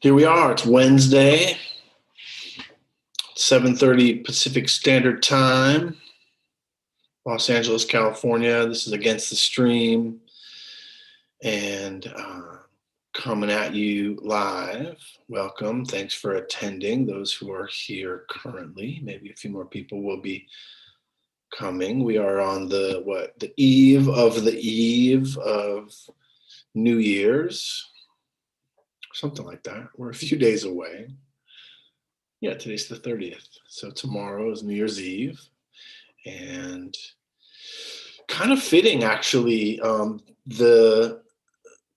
Here we are. It's Wednesday, 7:30 Pacific Standard Time, Los Angeles, California. This is Against the Stream and coming at you live. Welcome. Thanks for attending. Those who are here currently, maybe a few more people will be coming. We are on the eve of New Year's. Something like that. We're a few days away. Yeah, today's the 30th. So tomorrow is New Year's Eve. And kind of fitting, actually, the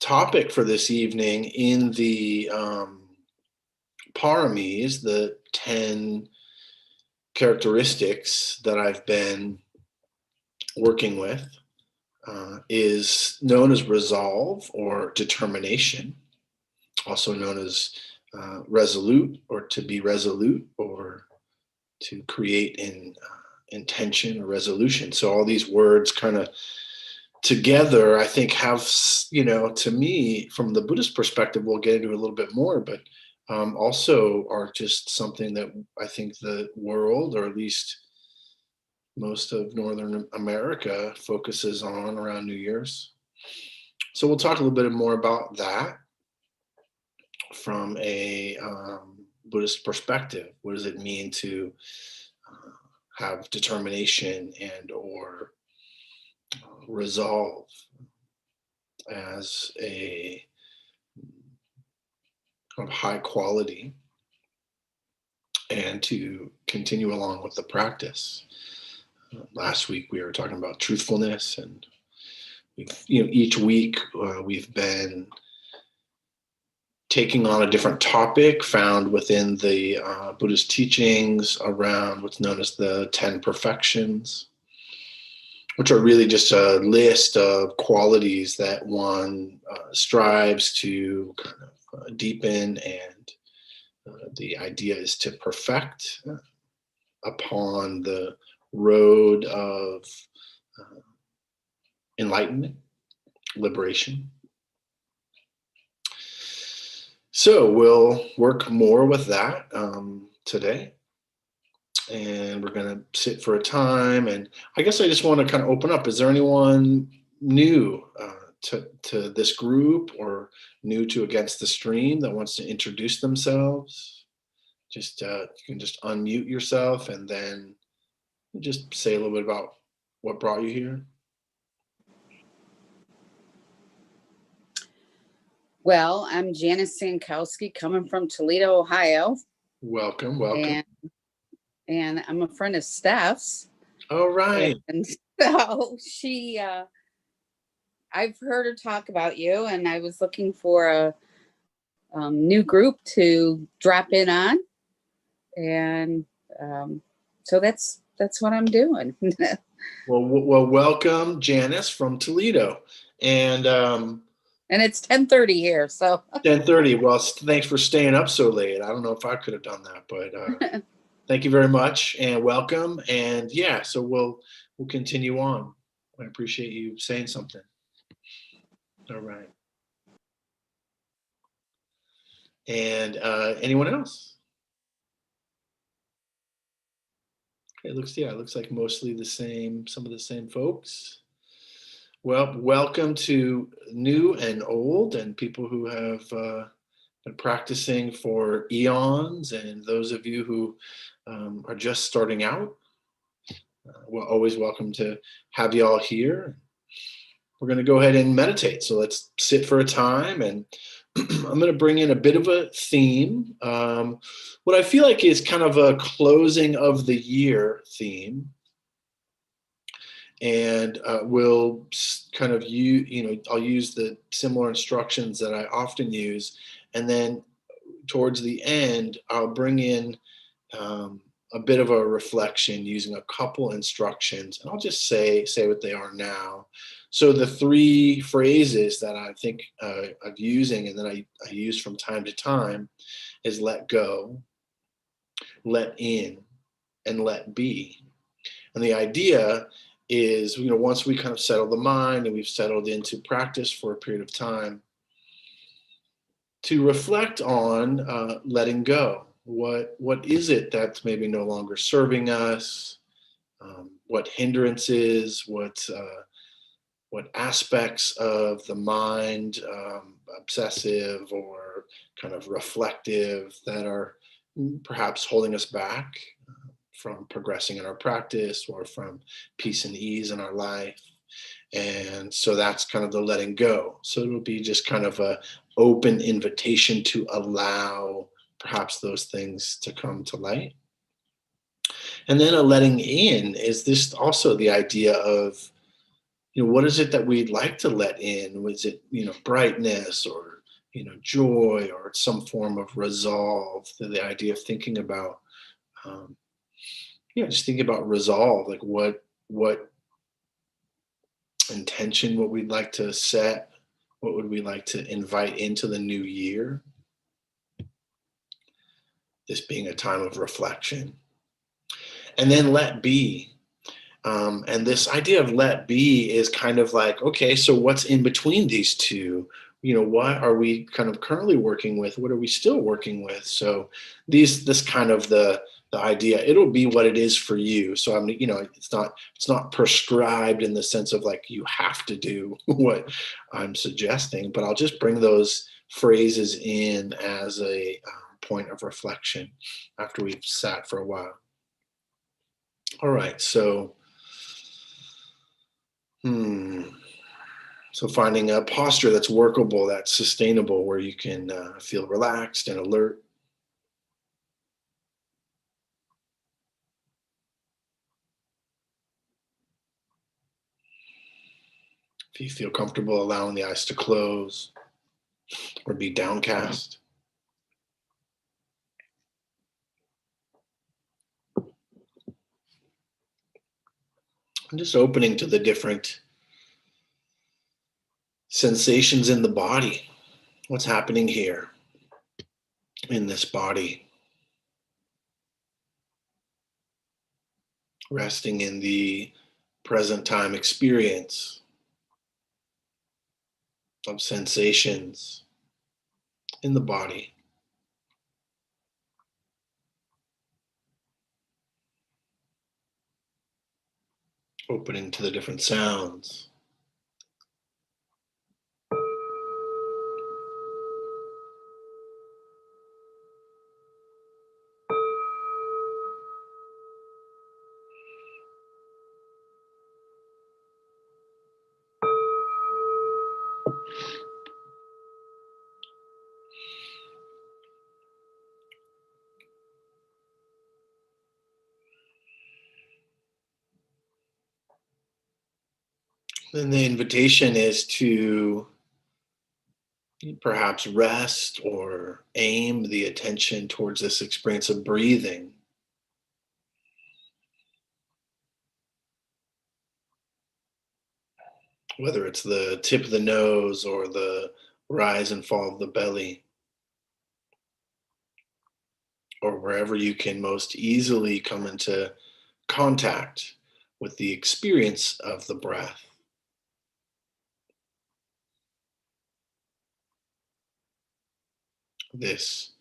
topic for this evening in the paramis, the 10 characteristics that I've been working with, is known as resolve or determination. Also known as resolute, or to be resolute, or to create an intention or resolution. So all these words kind of together, I think, have, to me, from the Buddhist perspective, we'll get into a little bit more, but also are just something that I think the world, or at least most of Northern America, focuses on around New Year's. So we'll talk a little bit more about that from a Buddhist perspective. What does it mean to have determination and or resolve as a kind of high quality, and to continue along with the practice? Last week we were talking about truthfulness, and each week we've been taking on a different topic found within the Buddhist teachings around what's known as the 10 perfections, which are really just a list of qualities that one strives to kind of deepen, and the idea is to perfect upon the road of enlightenment, liberation. So we'll work more with that today, and we're going to sit for a time. And I guess I just want to kind of open up. Is there anyone new to this group, or new to Against the Stream, that wants to introduce themselves? Just you can just unmute yourself and then just say a little bit about what brought you here. Well, I'm Janice Sankowski, coming from Toledo, Ohio. Welcome. And I'm a friend of Steph's. All right. And so I've heard her talk about you, and I was looking for a new group to drop in on. And so that's what I'm doing. Well, welcome, Janice from Toledo. And it's 10:30 here, so 10:30. Well, thanks for staying up so late. I don't know if I could have done that, but thank you very much, and welcome. And yeah, so we'll continue on. I appreciate you saying something. All right. And anyone else? Okay, it looks like mostly the same, some of the same folks. Well, welcome to new and old, and people who have been practicing for eons, and those of you who are just starting out. We're always welcome to have you all here. We're going to go ahead and meditate. So let's sit for a time, and I'm going to bring in a bit of a theme. What I feel like is kind of a closing of the year theme. And we'll kind of I'll use the similar instructions that I often use, and then towards the end I'll bring in a bit of a reflection using a couple instructions, and I'll just say what they are now. So the three phrases that I think I'm using, and that I use from time to time, is let go, let in, and let be. And the idea is, once we kind of settle the mind and we've settled into practice for a period of time, to reflect on letting go. What is it that's maybe no longer serving us? What hindrances? What aspects of the mind, obsessive or kind of reflective, that are perhaps holding us back from progressing in our practice or from peace and ease in our life. And so that's kind of the letting go. So it'll be just kind of a open invitation to allow perhaps those things to come to light. And then a letting in is this also the idea of, what is it that we'd like to let in? Was it, brightness, or, joy, or some form of resolve? The idea of thinking about, just thinking about resolve, like what intention, what we'd like to set, what would we like to invite into the new year? This being a time of reflection. And then let be. And this idea of let be is kind of like, okay, so what's in between these two? What are we kind of currently working with? What are we still working with? So this kind of the idea, it'll be what it is for you. So it's not prescribed in the sense of like you have to do what I'm suggesting, but I'll just bring those phrases in as a point of reflection after we've sat for a while. All right, so So finding a posture that's workable, that's sustainable, where you can feel relaxed and alert. If you feel comfortable, allowing the eyes to close or be downcast. And just opening to the different sensations in the body. What's happening here in this body? Resting in the present time experience of sensations in the body. Opening to the different sounds. Then the invitation is to perhaps rest or aim the attention towards this experience of breathing. Whether it's the tip of the nose or the rise and fall of the belly, or wherever you can most easily come into contact with the experience of the breath. This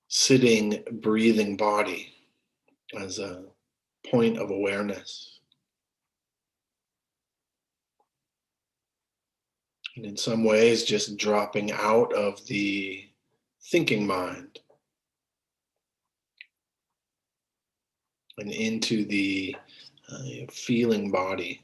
sitting, breathing body as a point of awareness. And in some ways, just dropping out of the thinking mind and into the feeling body.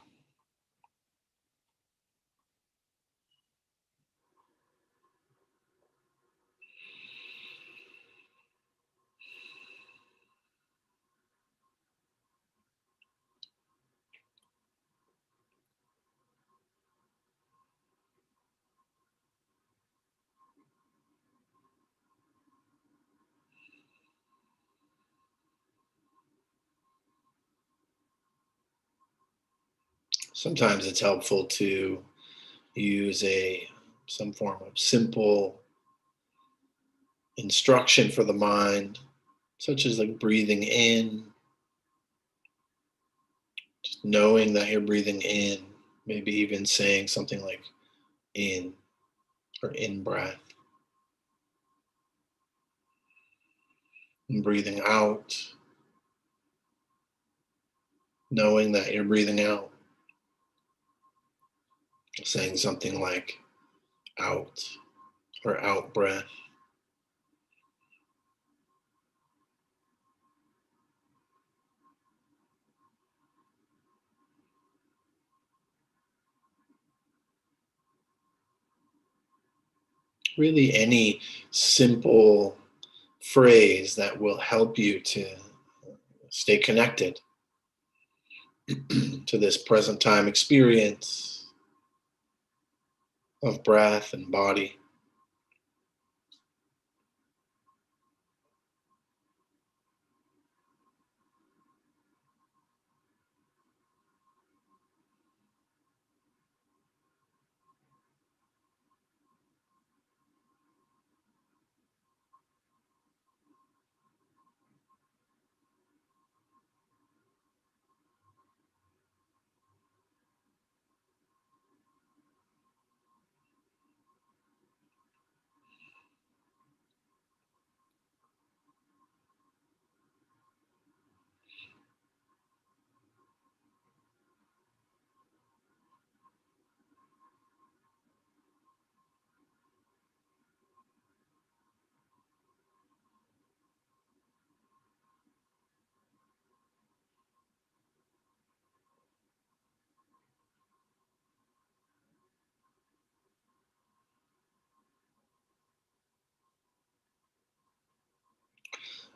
Sometimes it's helpful to use some form of simple instruction for the mind, such as like breathing in, just knowing that you're breathing in, maybe even saying something like in or in breath. And breathing out, knowing that you're breathing out, saying something like out or out breath. Really, any simple phrase that will help you to stay connected to this present time experience of breath and body.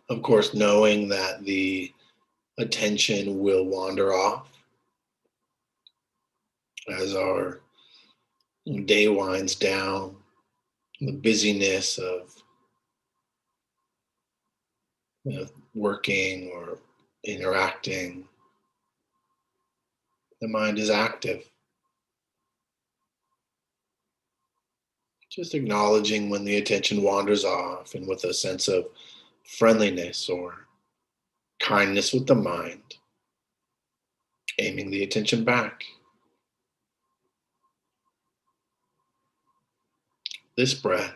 Of course, knowing that the attention will wander off as our day winds down, the busyness of working or interacting, the mind is active. Just acknowledging when the attention wanders off and with a sense of friendliness or kindness with the mind, aiming the attention back. This breath,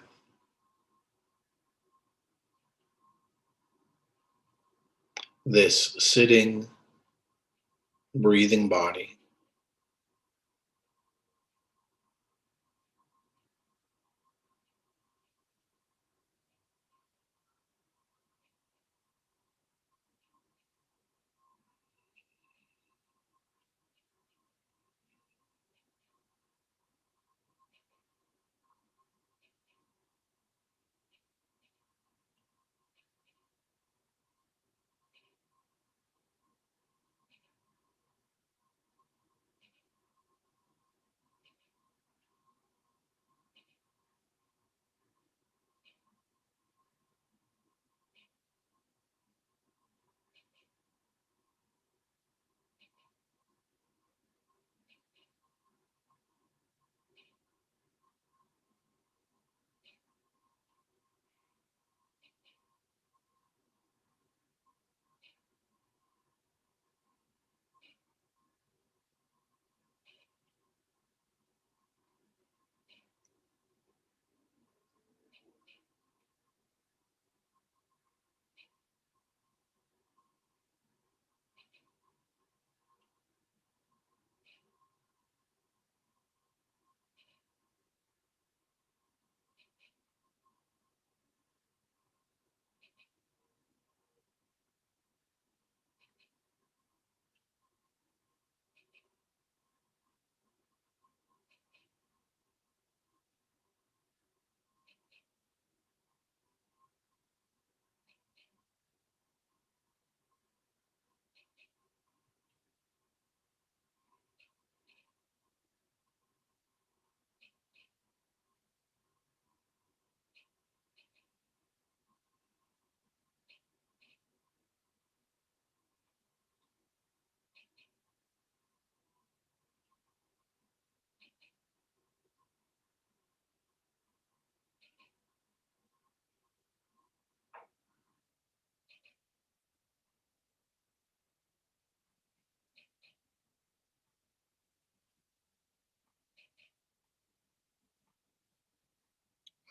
this sitting, breathing body,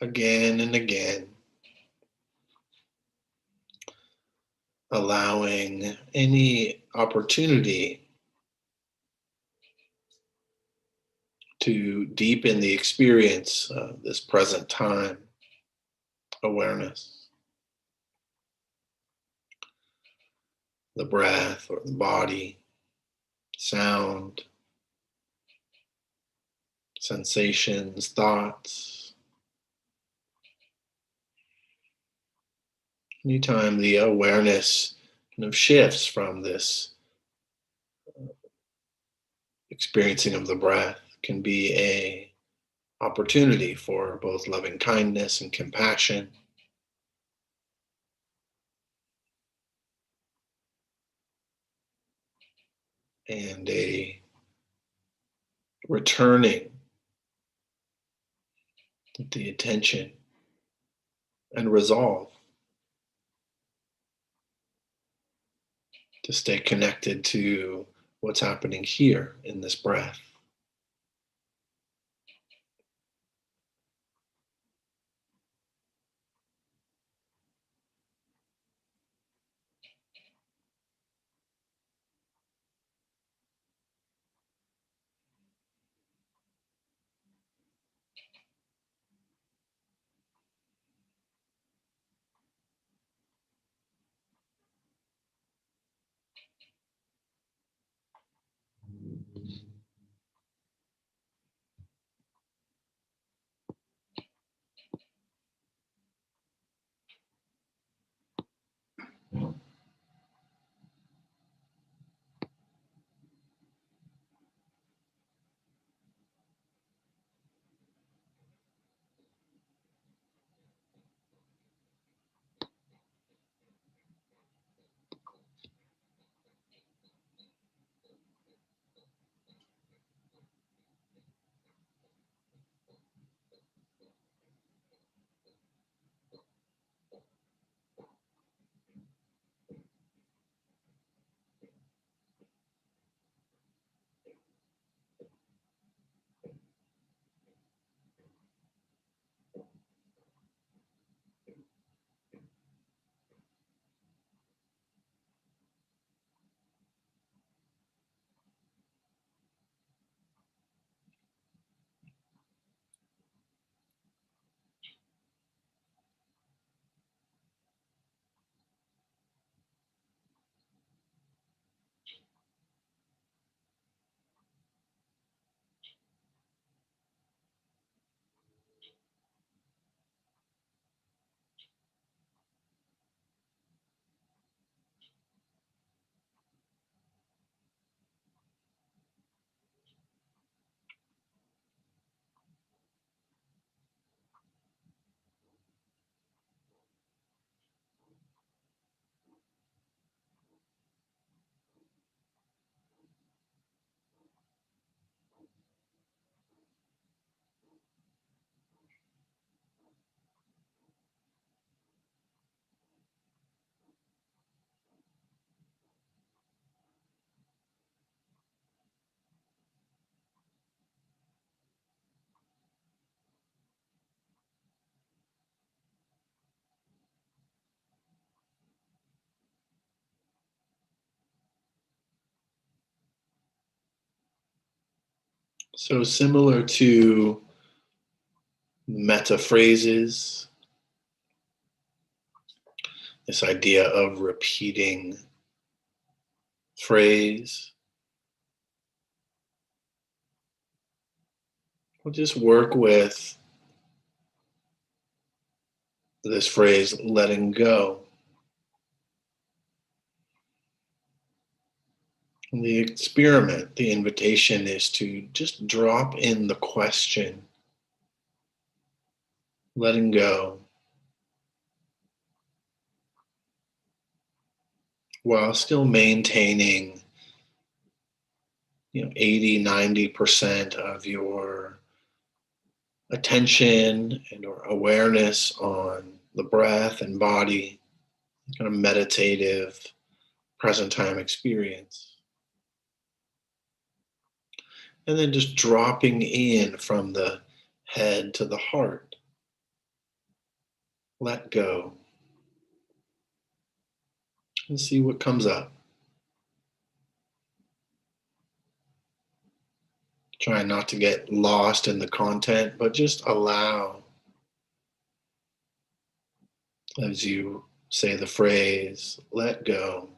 again and again, allowing any opportunity to deepen the experience of this present time awareness, the breath or the body, sound, sensations, thoughts. Anytime the awareness kind of shifts from this experiencing of the breath can be a opportunity for both loving kindness and compassion, and a returning the attention and resolve to stay connected to what's happening here in this breath. So, similar to meta phrases, this idea of repeating phrase, we'll just work with this phrase, letting go. And the experiment, the invitation is to just drop in the question, letting go, while still maintaining 80-90% of your attention and or awareness on the breath and body, kind of meditative present time experience. And then just dropping in from the head to the heart. Let go. and see what comes up. Try not to get lost in the content, but just allow as you say the phrase, let go.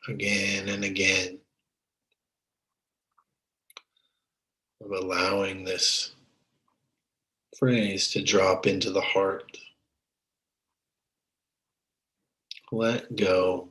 Again and again, of allowing this phrase to drop into the heart. Let go.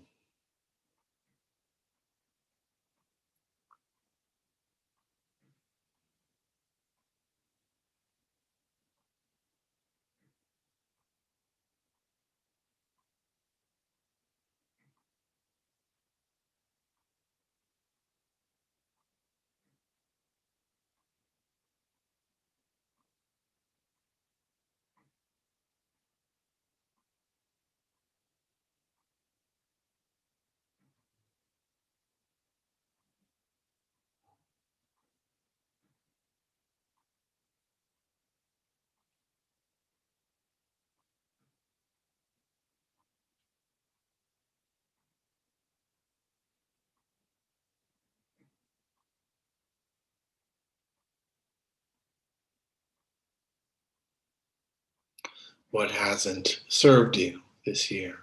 What hasn't served you this year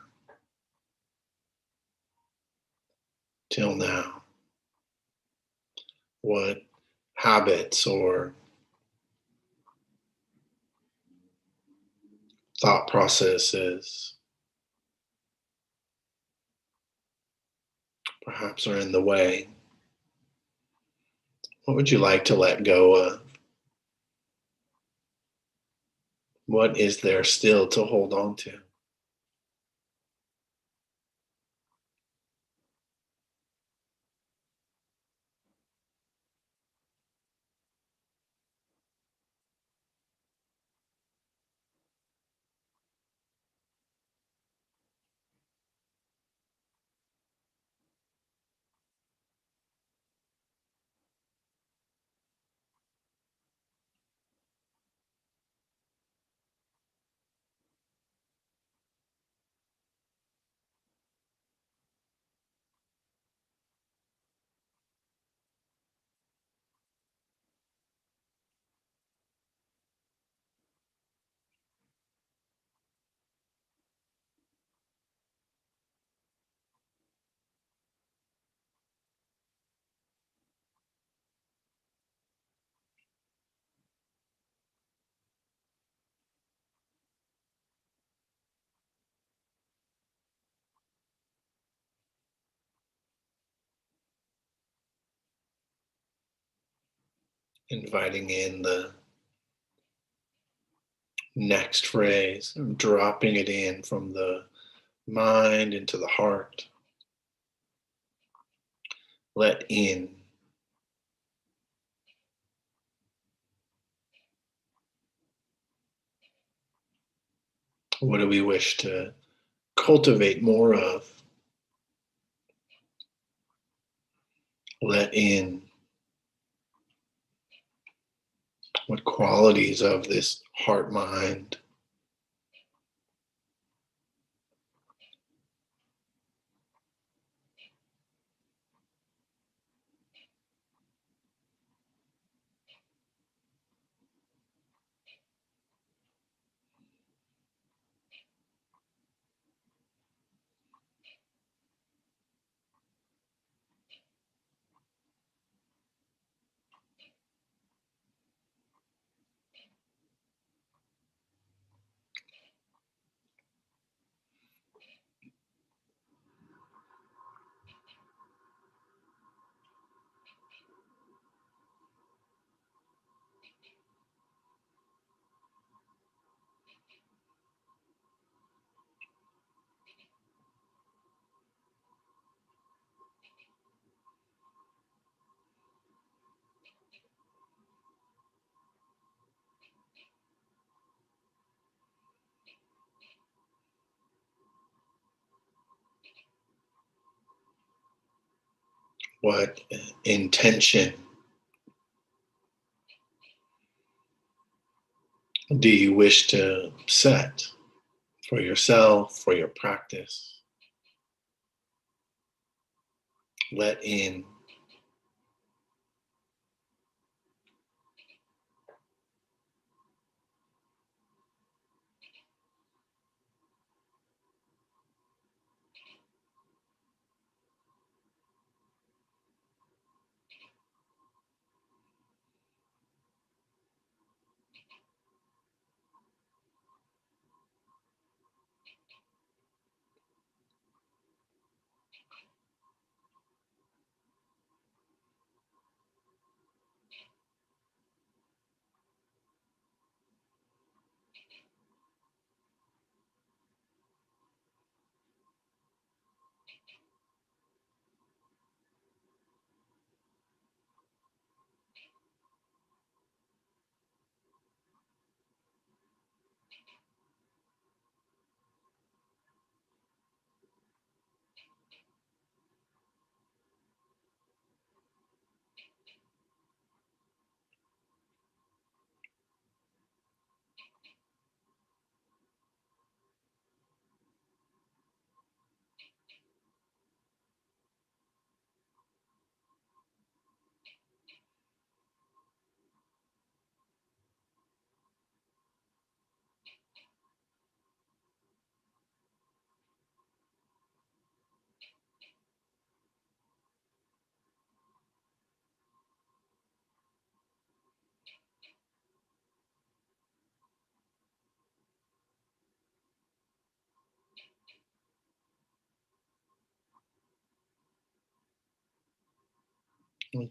till now? What habits or thought processes perhaps are in the way? What would you like to let go of? What is there still to hold on to? inviting in the next phrase, dropping it in from the mind into the heart. Let in. What do we wish to cultivate more of? Let in. What qualities of this heart mind? What intention do you wish to set for yourself, for your practice? Let in.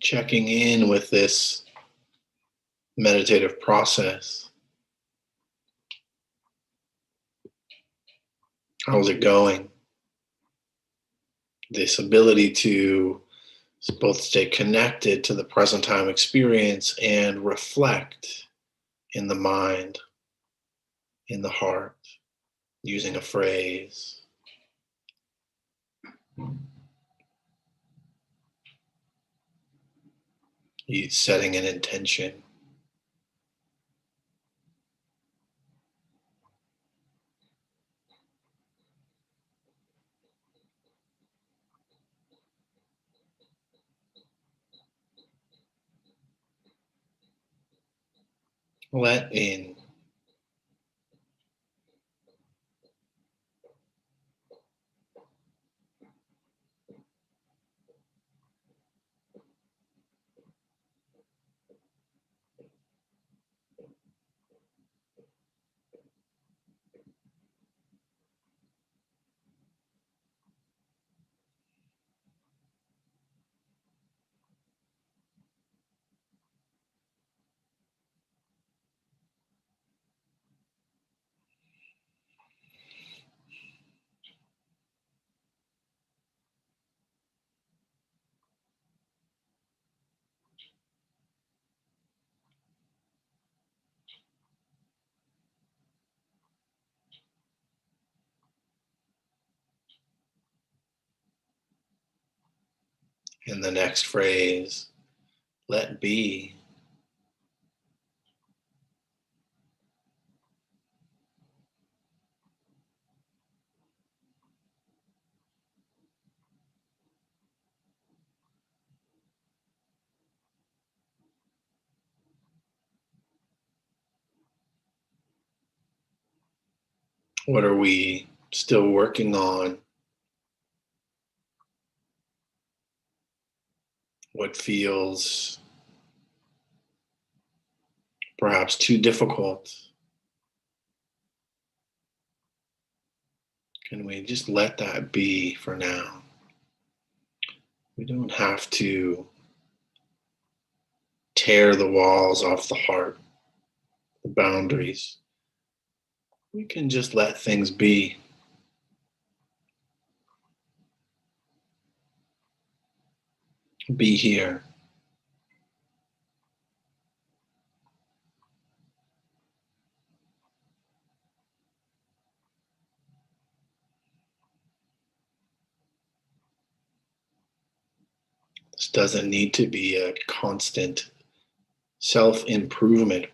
Checking in with this meditative process. How's it going? This ability to both stay connected to the present time experience and reflect in the mind, in the heart, using a phrase. Setting an intention. Let in. In the next phrase, let be. What are we still working on? What feels perhaps too difficult? Can we just let that be for now? We don't have to tear the walls off the heart, the boundaries. We can just let things be. Be here. This doesn't need to be a constant self-improvement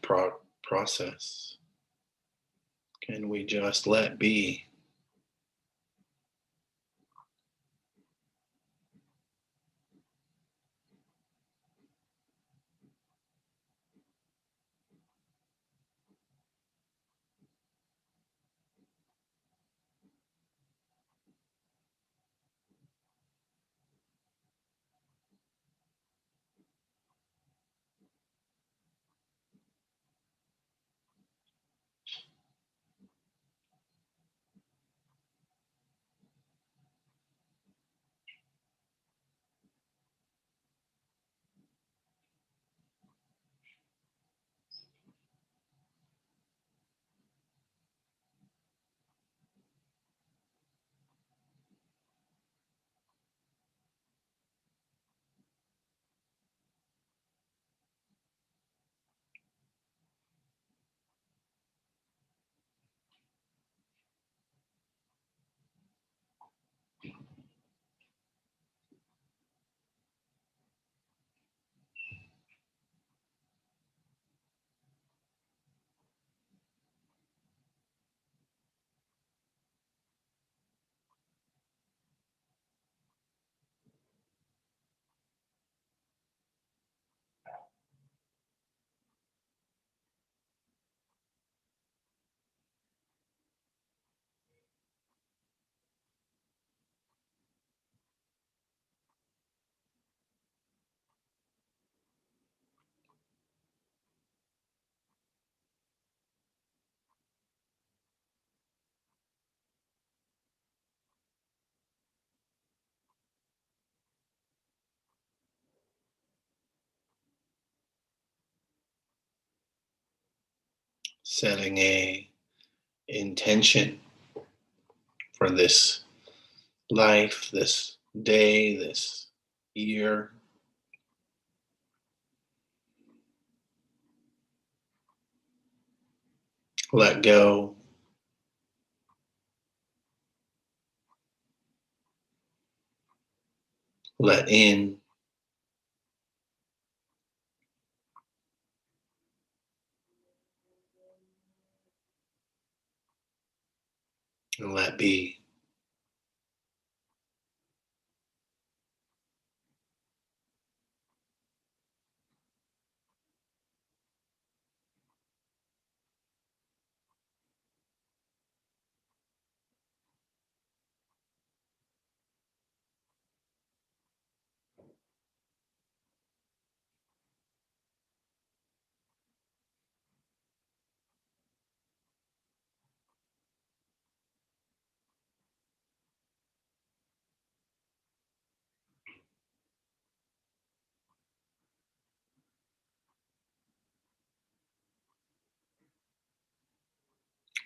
process. Can we just let be? Setting a intention for this life, this day, this year. Let go. Let in. And let be.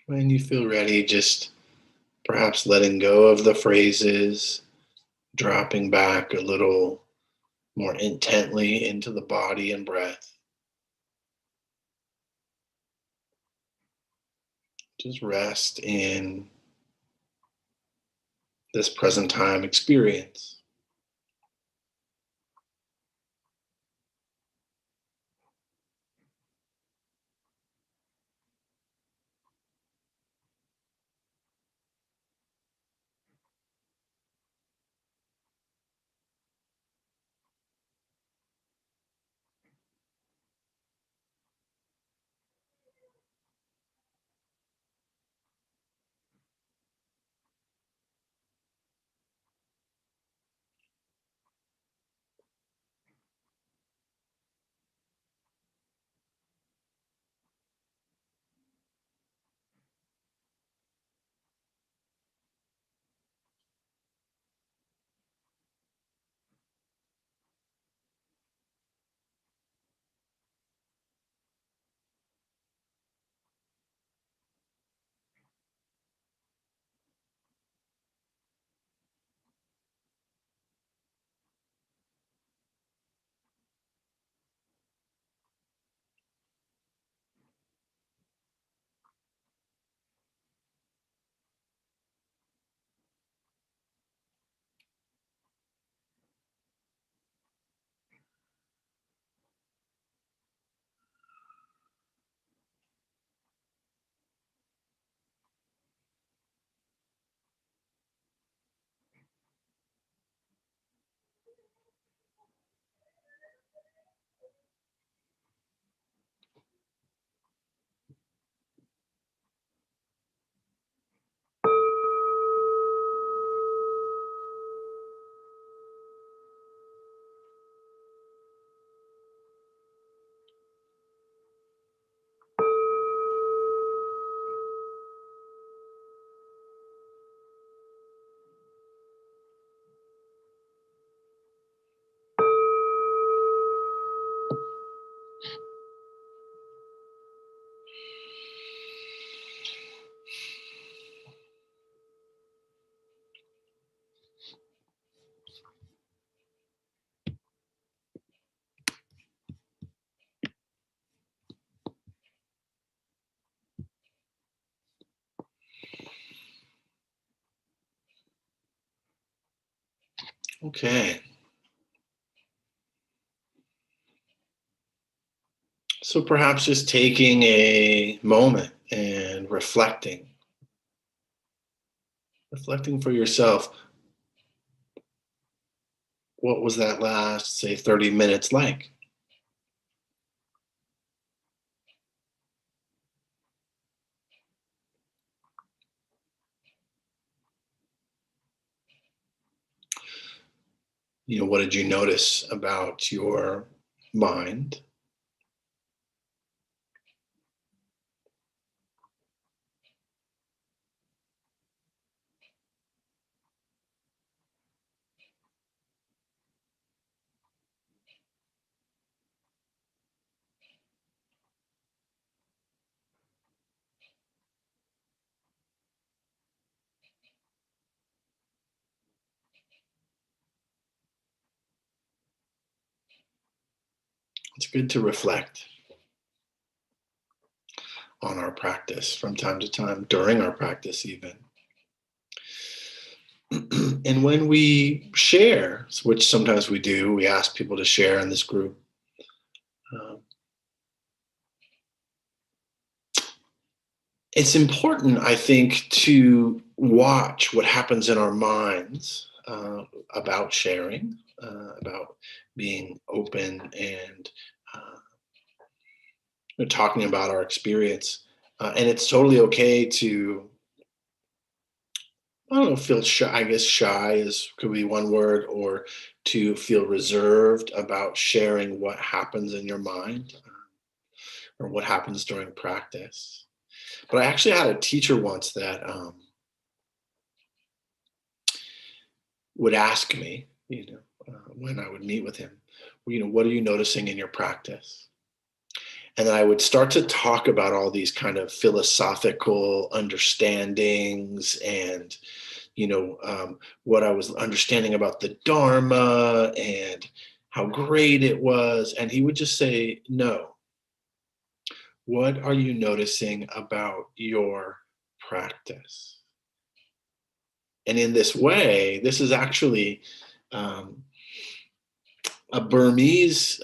When you feel ready, just perhaps letting go of the phrases, dropping back a little more intently into the body and breath. Just rest in this present time experience. Okay. So perhaps just taking a moment and reflecting for yourself, what was that last, say, 30 minutes like? What did you notice about your mind? It's good to reflect on our practice from time to time, during our practice, even. And when we share, which sometimes we do, we ask people to share in this group. um, it's important, I think, to watch what happens in our minds about sharing, about being open and talking about our experience. And it's totally okay to, I don't know, feel shy. I guess shy could be one word, or to feel reserved about sharing what happens in your mind or what happens during practice. But I actually had a teacher once that would ask me, when I would meet with him, what are you noticing in your practice? And then I would start to talk about all these kind of philosophical understandings and, what I was understanding about the Dharma and how great it was. And he would just say, no, what are you noticing about your practice? And in this way, this is actually um, a Burmese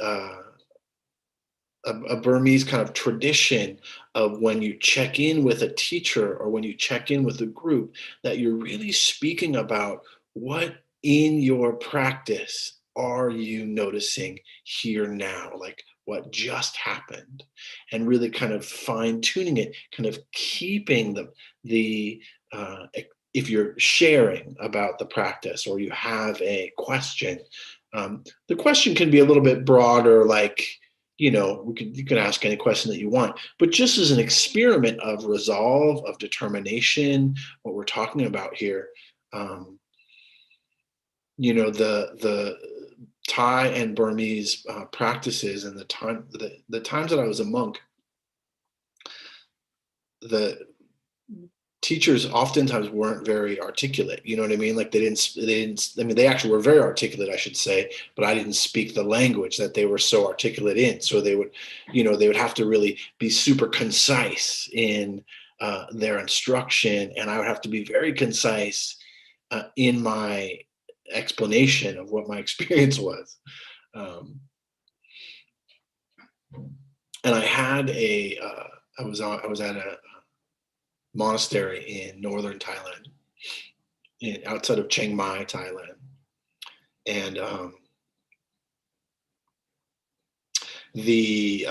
a Burmese kind of tradition of when you check in with a teacher or when you check in with a group, that you're really speaking about what in your practice are you noticing here now, like what just happened, and really kind of fine tuning it, kind of keeping the if you're sharing about the practice or you have a question, the question can be a little bit broader, like, you can ask any question that you want, but just as an experiment of resolve, of determination, what we're talking about here, um, the Thai and Burmese practices, and the times that I was a monk, the teachers oftentimes weren't very articulate. You know what I mean? Like I mean, they actually were very articulate, I should say, but I didn't speak the language that they were so articulate in. So they would have to really be super concise in their instruction. And I would have to be very concise in my explanation of what my experience was. Um, and I was at a monastery in northern Thailand, outside of Chiang Mai, Thailand, and the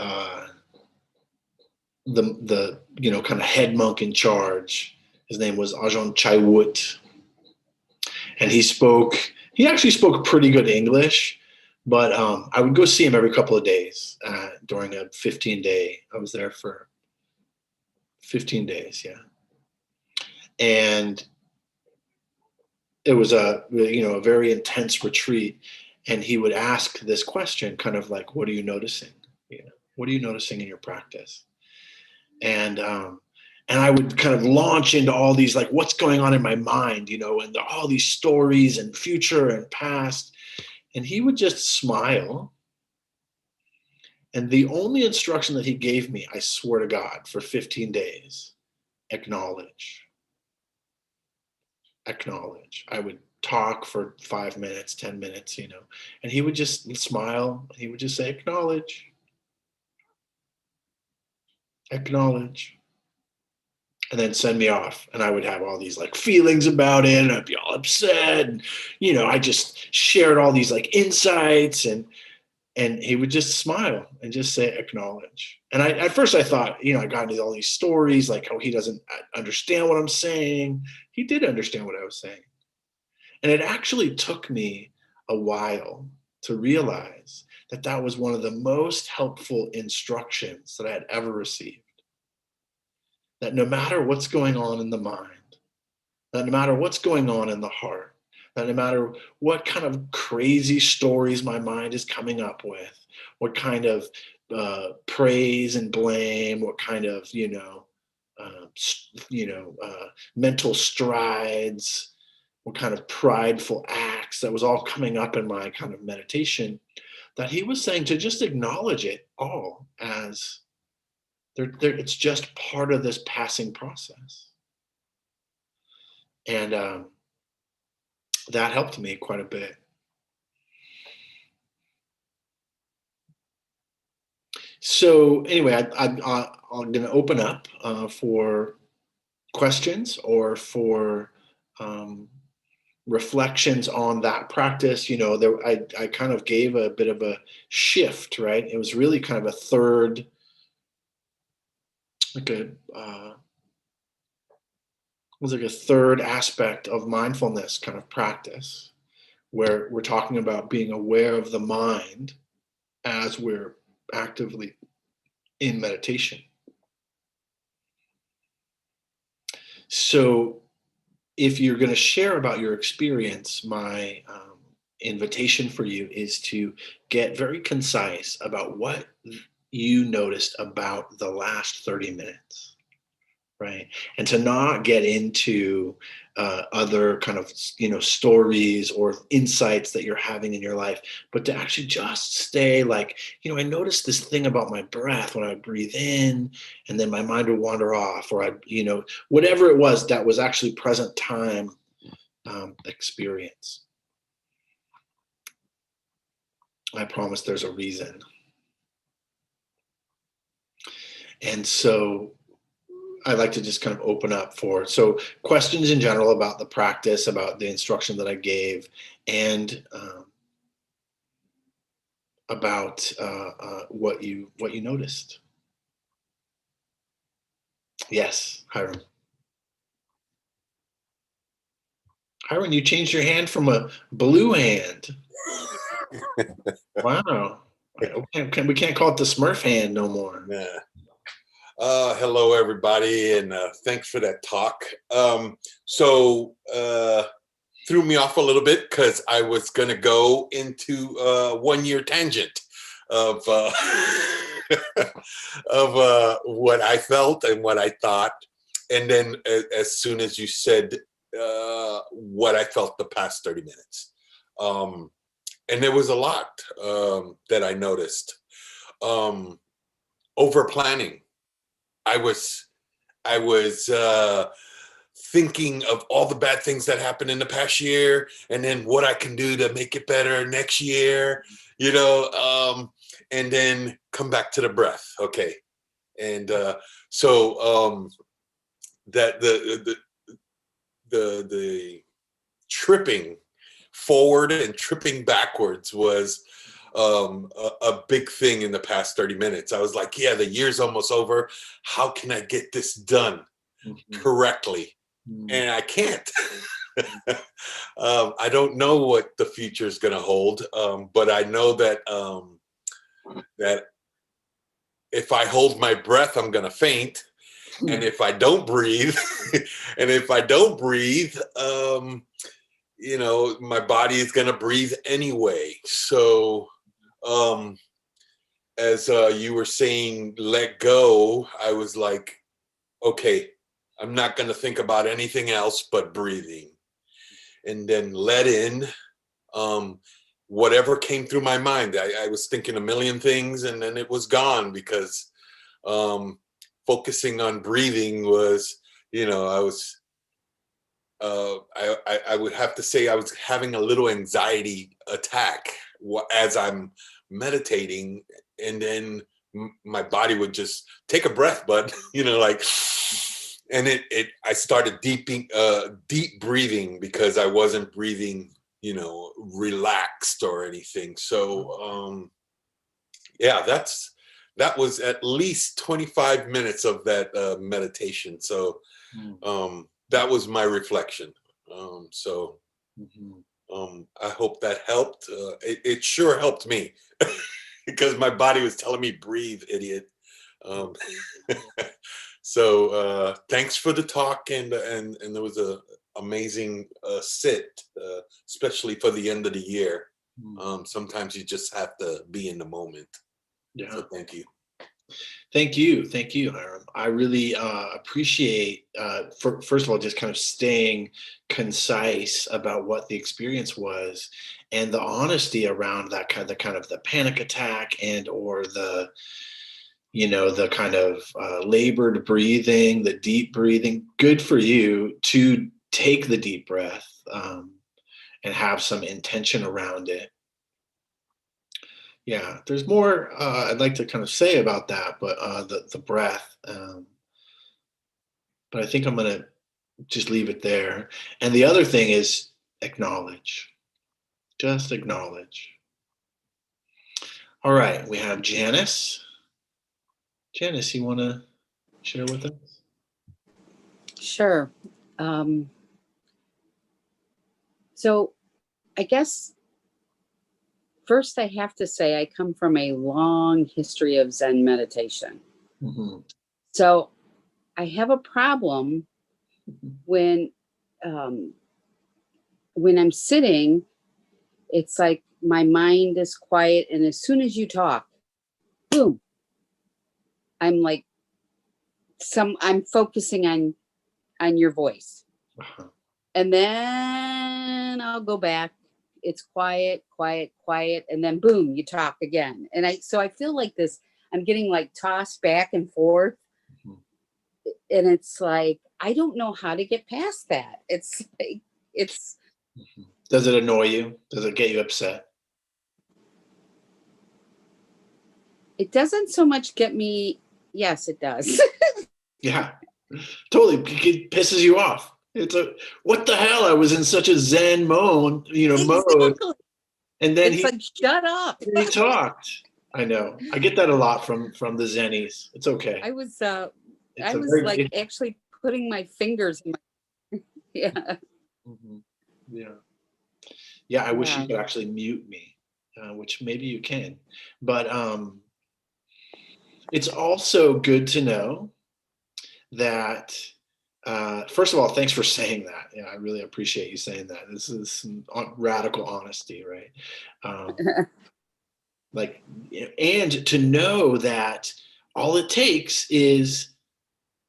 kind of head monk in charge. His name was Ajahn Chai Wut, and He actually spoke pretty good English, but I would go see him every couple of days during a 15-day. I was there for 15 days, yeah, and it was a very intense retreat, and he would ask this question, kind of like, what are you noticing, what are you noticing in your practice? And I would kind of launch into all these, like, what's going on in my mind, and all these stories and future and past, and he would just smile. And the only instruction that he gave me, I swear to God, for 15 days, acknowledge. acknowledge. I would talk for 5 minutes, 10 minutes, and he would just smile. He would just say, acknowledge, acknowledge, and then send me off. And I would have all these like feelings about it. And I'd be all upset. And, I just shared all these like insights, and he would just smile and just say, acknowledge. And at first I thought, I got into all these stories, like, oh, he doesn't understand what I'm saying. He did understand what I was saying. And it actually took me a while to realize that that was one of the most helpful instructions that I had ever received. That no matter what's going on in the mind, that no matter what's going on in the heart, that no matter what kind of crazy stories my mind is coming up with, what kind of praise and blame, what kind of mental strides, what kind of prideful acts that was all coming up in my kind of meditation, that he was saying to just acknowledge it all as it's just part of this passing process. And that helped me quite a bit. So anyway, I'm going to open up for questions or for reflections on that practice. I kind of gave a bit of a shift, right? It was really kind of a third, a third aspect of mindfulness kind of practice, where we're talking about being aware of the mind as we're actively in meditation. So if you're going to share about your experience, my invitation for you is to get very concise about what you noticed about the last 30 minutes, right? And to not get into other kind of, stories or insights that you're having in your life, but to actually just stay like, I noticed this thing about my breath when I breathe in and then my mind would wander off, or whatever it was that was actually present time experience. I promise there's a reason. And so I like to just kind of open up for questions in general about the practice, about the instruction that I gave, and about what you noticed. Yes, Hiram. Hiram, you changed your hand from a blue hand. Wow. We can't call it the Smurf hand no more. Yeah. Hello, everybody, and thanks for that talk. Threw me off a little bit because I was going to go into a 1-year tangent of of what I felt and what I thought, and then as soon as you said what I felt the past 30 minutes, and there was a lot that I noticed. Over planning. I was thinking of all the bad things that happened in the past year, and then what I can do to make it better next year, and then come back to the breath. Okay. And that the tripping forward and tripping backwards was a big thing in the past 30 minutes. I was like, yeah, the year's almost over. How can I get this done correctly? And I can't. I don't know what the future is going to hold, but I know that that if I hold my breath, I'm going to faint. And if I don't breathe, my body is going to breathe anyway. So as you were saying, let go, I was like, okay, I'm not going to think about anything else but breathing. And then let in whatever came through my mind. I was thinking a million things, and then it was gone because focusing on breathing was, I I would have to say I was having a little anxiety attack as I'm meditating, and then my body would just take a breath, bud, like, and I started deep breathing because I wasn't breathing, relaxed or anything. So, yeah, that was at least 25 minutes of that meditation. So, that was my reflection. So, I hope that helped. It sure helped me because my body was telling me, breathe, idiot. So thanks for the talk, and there was a amazing sit, especially for the end of the year. Sometimes you just have to be in the moment. Yeah. So thank you. Thank you, Hiram. I really appreciate, first of all, just kind of staying concise about what the experience was, and the honesty around that kind of the panic attack and or the the kind of labored breathing, the deep breathing. Good for you to take the deep breath and have some intention around it. Yeah, there's more I'd like to kind of say about that, but the breath. But I think I'm going to just leave it there. And the other thing is acknowledge. Just acknowledge. All right, we have Janice. Janice, you want to share with us? Sure. So I guess first I have to say I come from a long history of Zen meditation. So I have a problem when I'm sitting, it's like my mind is quiet, and as soon as you talk, boom, I'm like I'm focusing on your voice. And then I'll go back. It's quiet, quiet, quiet, and then boom, you talk again. And I feel like this, I'm getting like tossed back and forth. And it's like, I don't know how to get past that. It's like, Does it annoy you? Does it get you upset? It doesn't so much get me. Yes, it does. Yeah, totally. It pisses you off. It's what the hell? I was in such a Zen mode, mode. And then it's like, shut up. He talked. I know. I get that a lot from the Zennies. It's okay. I was actually putting my fingers in my yeah. Yeah. I wish you could actually mute me, which maybe you can. But it's also good to know that. First of all, thanks for saying that. Yeah, I really appreciate you saying that. This is some radical honesty, right? And to know that all it takes is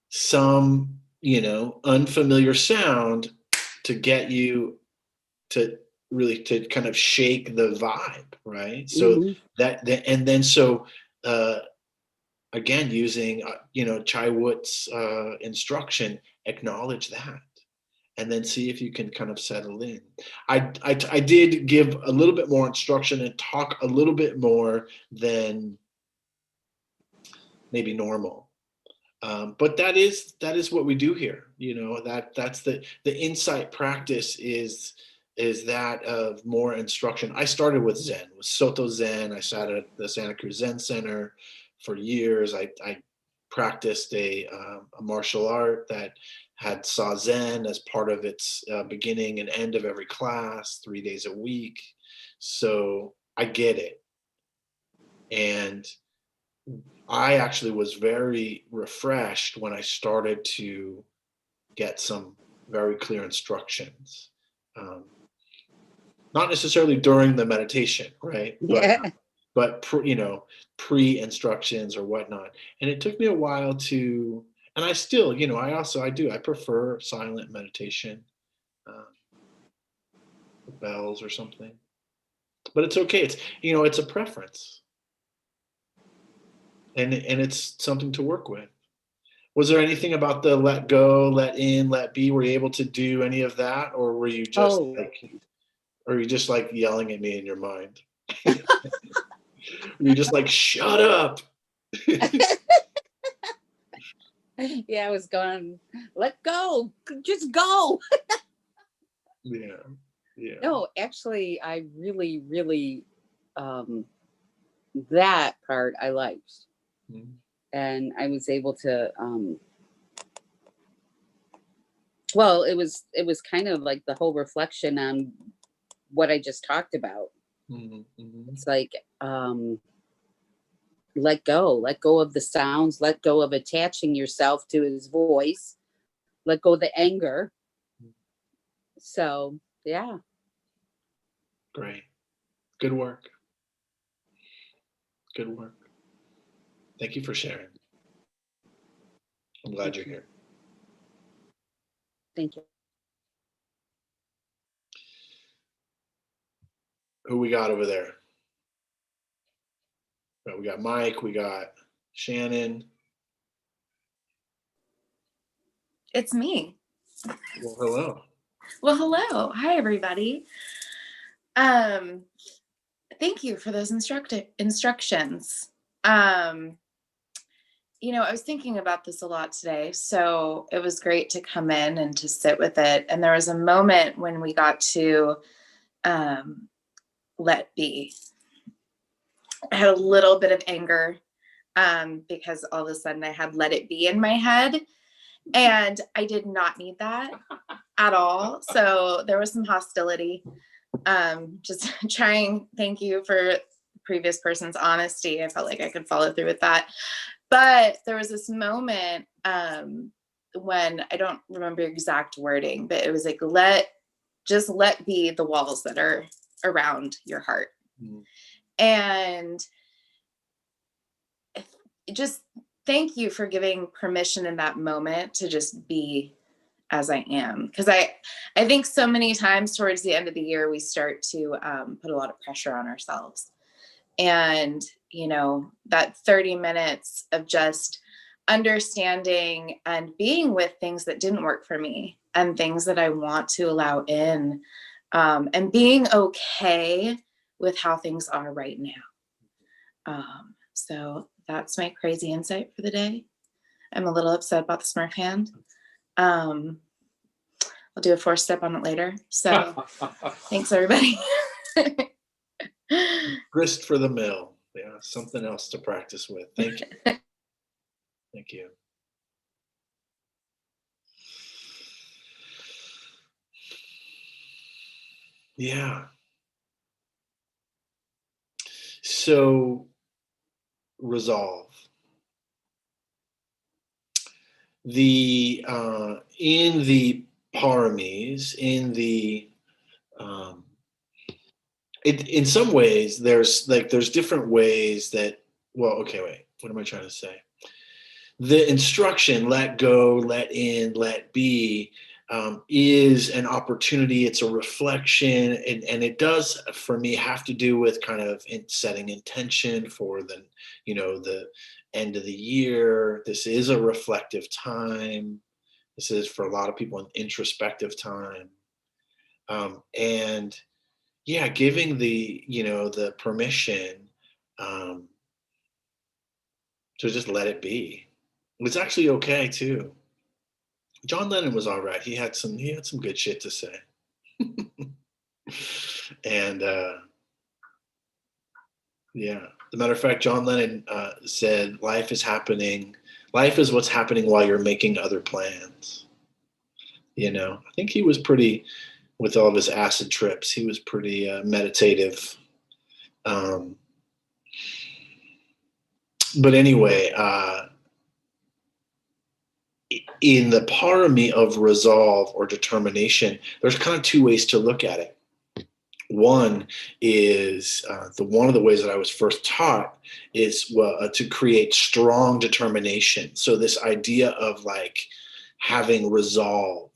some, unfamiliar sound to get you to really to kind of shake the vibe, right? So and then again, using Chai Woot's instruction, acknowledge that, and then see if you can kind of settle in. I did give a little bit more instruction and talk a little bit more than maybe normal, but that is what we do here. That's the insight practice is that of more instruction. I started with Zen, with Soto Zen. I sat at the Santa Cruz Zen Center for years. I practiced a martial art that had Zazen as part of its beginning and end of every class, 3 days a week. So I get it. And I actually was very refreshed when I started to get some very clear instructions. Not necessarily during the meditation, right? Yeah. But pre-instructions or whatnot. And it took me a while to, and I still, I prefer silent meditation, bells or something. But it's okay. It's a preference. And it's something to work with. Was there anything about the let go, let in, let be? Were you able to do any of that, or were you just Oh, or you just like yelling at me in your mind? Were you just like, shut up? yeah, I was going, let go, just go. Yeah, yeah. No, actually, I really, really, that part I liked. Mhm. And I was able to, well, it was kind of like the whole reflection on what I just talked about. Mhm, mhm. It's like, let go of the sounds, let go of attaching yourself to his voice, let go of the anger. So, yeah. Great. Good work. Good work. Thank you for sharing. I'm glad you're here. Thank you. Who we got over there? Well, we got Mike, we got Shannon. It's me. Well, hello. Well, hello. Hi, everybody. Thank you for those instructions. I was thinking about this a lot today, so it was great to come in and to sit with it. And there was a moment when we got to let be. I had a little bit of anger because all of a sudden I had let it be in my head, and I did not need that at all. So there was some hostility. Just thank you for the previous person's honesty. I felt like I could follow through with that. But there was this moment when I don't remember exact wording, but it was like, just let be the walls that are around your heart. Mm-hmm. And just thank you for giving permission in that moment to just be as I am. Because I think so many times towards the end of the year, we start to put a lot of pressure on ourselves. And, that 30 minutes of just understanding and being with things that didn't work for me and things that I want to allow in, and being okay with how things are right now. So that's my crazy insight for the day. I'm a little upset about the Smurf hand. I'll do a 4-step on it later. So thanks, everybody. Grist for the mill. Yeah, something else to practice with. Thank you. Thank you. Yeah. So, resolve. In the paramis, in some ways, there's different ways that. Well, okay, wait. What am I trying to say? The instruction, let go, let in, let be, is an opportunity. It's a reflection, and it does, for me, have to do with kind of setting intention for the end of the year. This is a reflective time. This is, for a lot of people, an introspective time, and yeah, giving the permission to just let it be. It's actually okay too. John Lennon was all right. He had some good shit to say. And yeah, as a matter of fact, John Lennon said, life is what's happening while you're making other plans. I think he was pretty, with all of his acid trips, he was pretty meditative. But anyway, in the parami of resolve or determination, there's kind of two ways to look at it. One is one of the ways that I was first taught is to create strong determination. So this idea of like having resolve,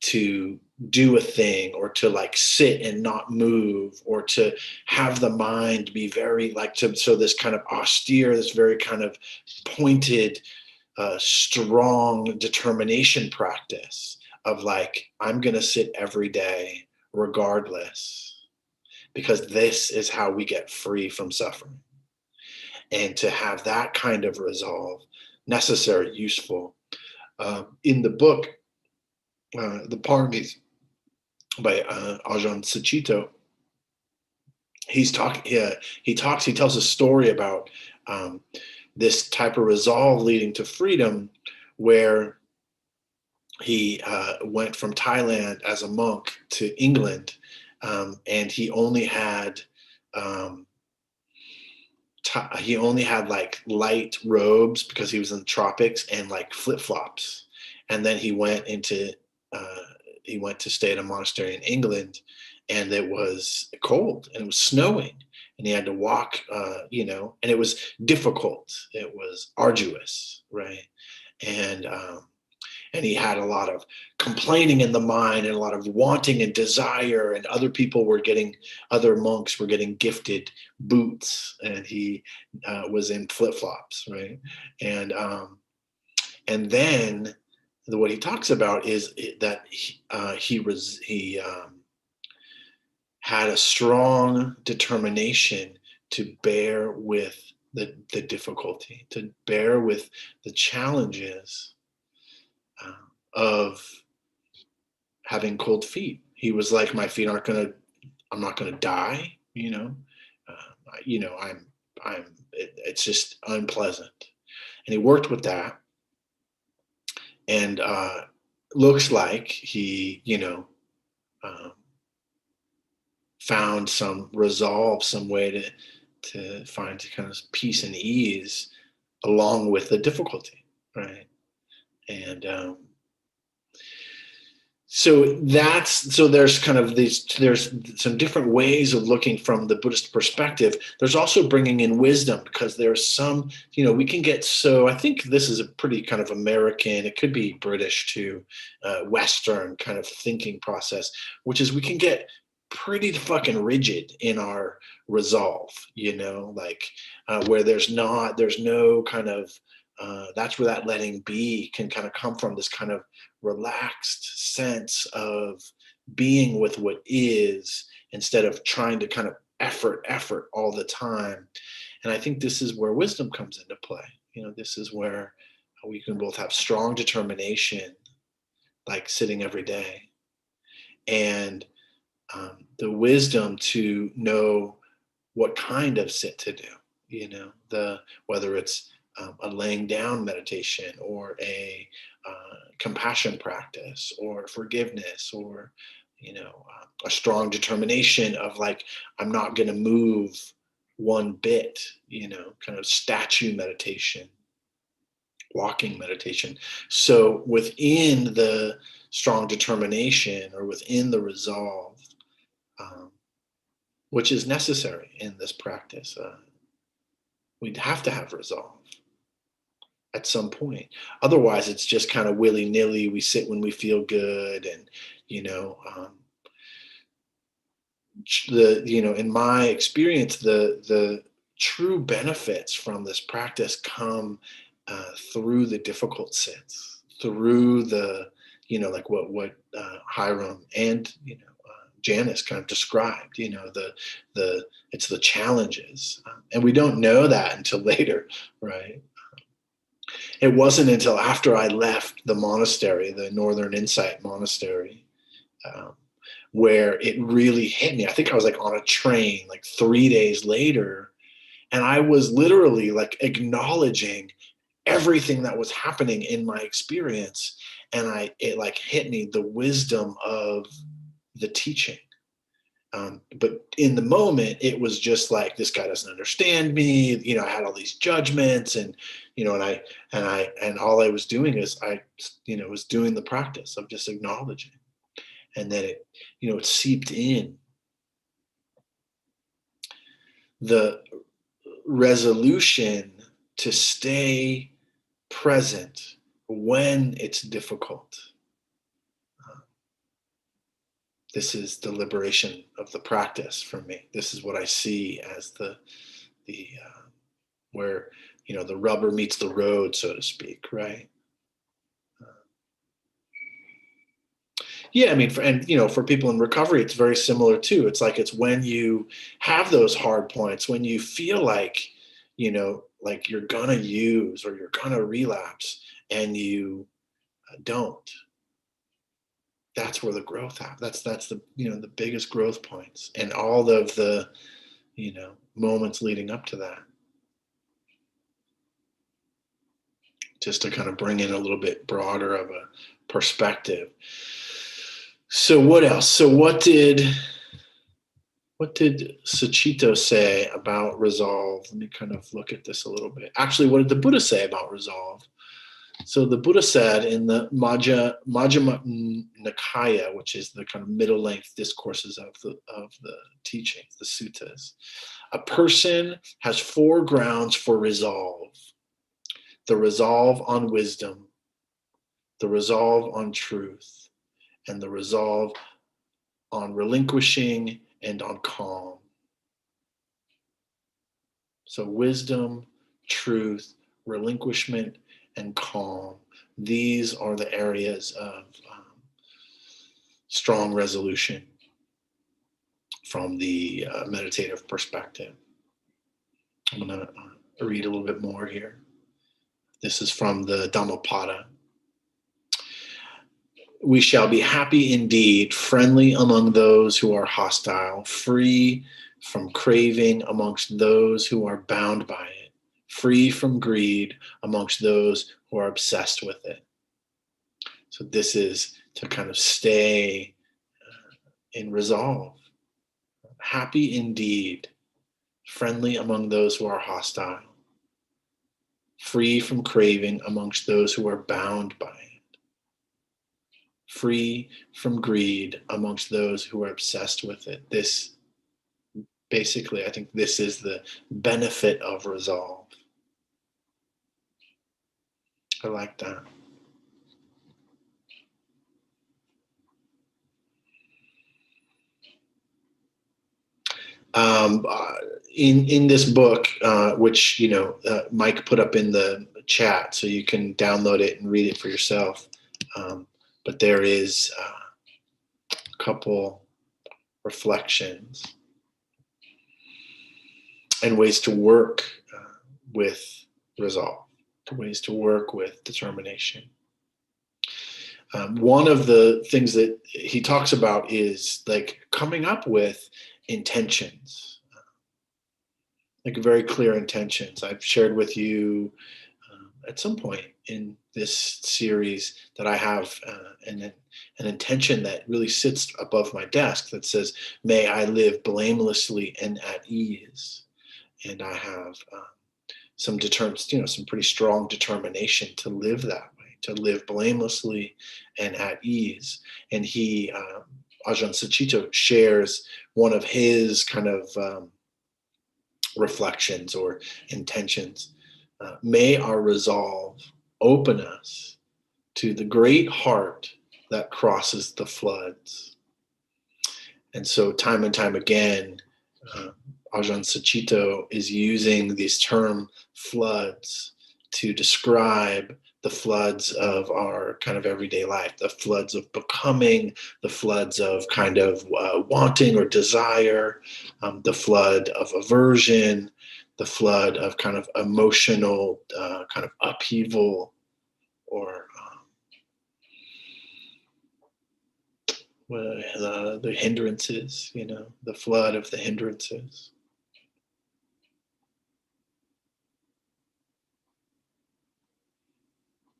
to do a thing, or to like sit and not move, or to have the mind be very like so this kind of austere, this very kind of pointed, strong determination practice of like, I'm going to sit every day regardless, because this is how we get free from suffering. And to have that kind of resolve, necessary, useful. In the book, The Paramis by Ajahn Sucitto, he tells a story about this type of resolve leading to freedom, where he went from Thailand as a monk to England, and he only had like light robes because he was in the tropics, and like flip-flops. And then he went to stay at a monastery in England, and it was cold and it was snowing, and he had to walk, and it was difficult. It was arduous, right? And he had a lot of complaining in the mind, and a lot of wanting and desire, and other monks were getting gifted boots, and he was in flip-flops, right? And then what he talks about is that he had a strong determination to bear with the difficulty, to bear with the challenges of having cold feet. He was like, my feet I'm not gonna die, it's just unpleasant. And he worked with that, and looks like he, found some resolve, some way to find kind of peace and ease along with the difficulty, right? And so there's kind of there's some different ways of looking from the Buddhist perspective. There's also bringing in wisdom, because there's some, we can get so, I think this is a pretty kind of American, it could be British too, Western kind of thinking process, which is we can get pretty fucking rigid in our resolve, where there's no kind of, that's where that letting be can kind of come from, this kind of relaxed sense of being with what is, instead of trying to kind of effort all the time. And I think this is where wisdom comes into play. This is where we can both have strong determination, like sitting every day, and the wisdom to know what kind of sit to do, whether it's a laying down meditation, or a compassion practice, or forgiveness, or a strong determination of like, I'm not going to move one bit, kind of statue meditation, walking meditation. So within the strong determination, or within the resolve, which is necessary in this practice, we'd have to have resolve at some point. Otherwise, it's just kind of willy-nilly. We sit when we feel good, and in my experience, the true benefits from this practice come through the difficult sits, through the like what Hiram and Janice kind of described. It's the challenges, and we don't know that until later, right? It wasn't until after I left the monastery, the Northern Insight Monastery, where it really hit me. I think I was like on a train like 3 days later, and I was literally like acknowledging everything that was happening in my experience, and it like hit me, the wisdom of the teaching. But in the moment, it was just like, this guy doesn't understand me. I had all these judgments, and and all I was doing is was doing the practice of just acknowledging, and then it seeped in. The resolution to stay present when it's difficult, this is the liberation of the practice for me. This is what I see as the where, you know, the rubber meets the road, so to speak, right? Yeah, I mean, for people in recovery, it's very similar too. It's like, it's when you have those hard points, when you feel like, you know, like you're gonna use or you're gonna relapse, and you don't. That's where the growth happens. That's the, you know, the biggest growth points, and all of the, you know, moments leading up to that. Just to kind of bring in a little bit broader of a perspective. So what else? So what did Suchito say about resolve? Let me kind of look at this a little bit. Actually, what did the Buddha say about resolve? So the Buddha said in the Majjhima Nikaya, which is the kind of middle-length discourses of the teachings, the suttas, a person has 4 grounds for resolve: the resolve on wisdom, the resolve on truth, and the resolve on relinquishing and on calm. So wisdom, truth, relinquishment, and calm. These are the areas of strong resolution from the meditative perspective. I'm going to read a little bit more here. This is from the Dhammapada. We shall be happy indeed, friendly among those who are hostile, free from craving amongst those who are bound by it, free from greed amongst those who are obsessed with it. So this is to kind of stay in resolve. Happy indeed, friendly among those who are hostile, free from craving amongst those who are bound by it, free from greed amongst those who are obsessed with it. This, basically, I think this is the benefit of resolve. I like that. In this book, which, you know, Mike put up in the chat, so you can download it and read it for yourself. But there is a couple reflections and ways to work with resolve, ways to work with determination. One of the things that he talks about is like coming up with intentions, like very clear intentions. I've shared with you at some point in this series that I have an intention that really sits above my desk that says, may I live blamelessly and at ease. And I have some pretty strong determination to live that way, to live blamelessly and at ease. And he, Ajahn Suchito, shares one of his kind of reflections or intentions. May our resolve open us to the great heart that crosses the floods. And so time and time again, Ajahn Suchito is using this term floods to describe the floods of our kind of everyday life, the floods of becoming, the floods of kind of wanting or desire, the flood of aversion, the flood of kind of emotional kind of upheaval, or the hindrances, you know, the flood of the hindrances.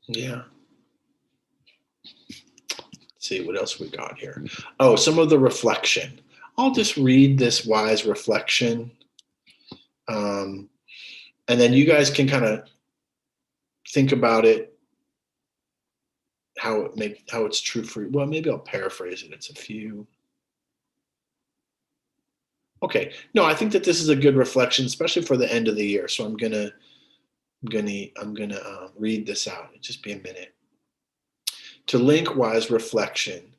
Yeah. Let's see what else we got here. Oh, some of the reflection. I'll just read this wise reflection. And then you guys can kind of think about it, how it's true for you. Well, maybe I'll paraphrase it. It's a few. Okay. No, I think that this is a good reflection, especially for the end of the year. So I'm gonna read this out. It'll just be a minute. To link wise reflection,